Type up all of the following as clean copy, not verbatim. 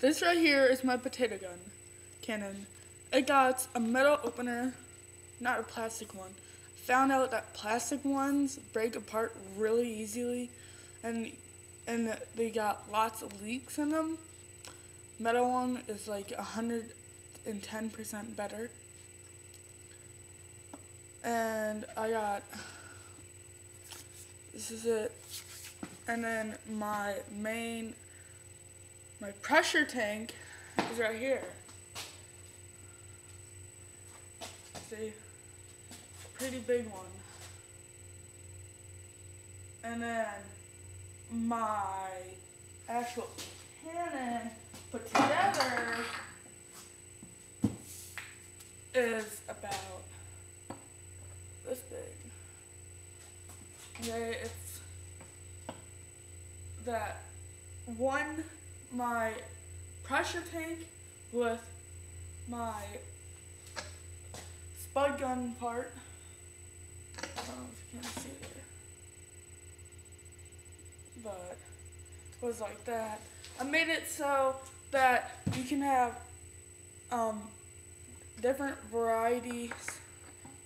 This right here is my potato gun cannon. It got a metal opener, not a plastic one. Found out that plastic ones break apart really easily, and they got lots of leaks in them. Metal one is like 110% better. And I got, this is it. And then my pressure tank is right here. See? Pretty big one. And then my actual cannon put together is about this big. Okay, it's that one, my pressure tank with my spud gun part. I don't know if you can see there, but it was like that. I made it so that you can have different varieties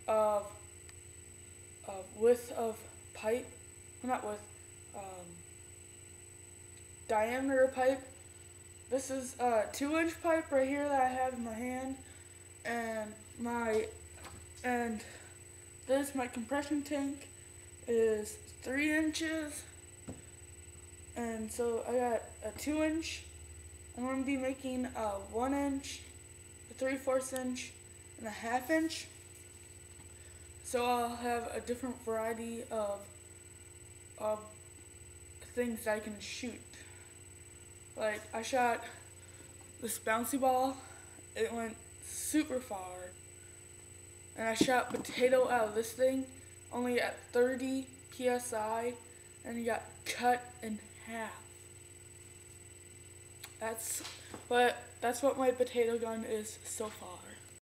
of width of pipe, not width, diameter of pipe. This is a 2-inch pipe right here that I have in my hand, and this, my compression tank, is 3 inches, and so I got a 2-inch. I'm going to be making a 1-inch, a 3/4 inch, and a 1/2 inch. So I'll have a different variety of things I can shoot. Like, I shot this bouncy ball, it went super far. And I shot potato out of this thing only at 30 psi, and it got cut in half. That's what my potato gun is so far.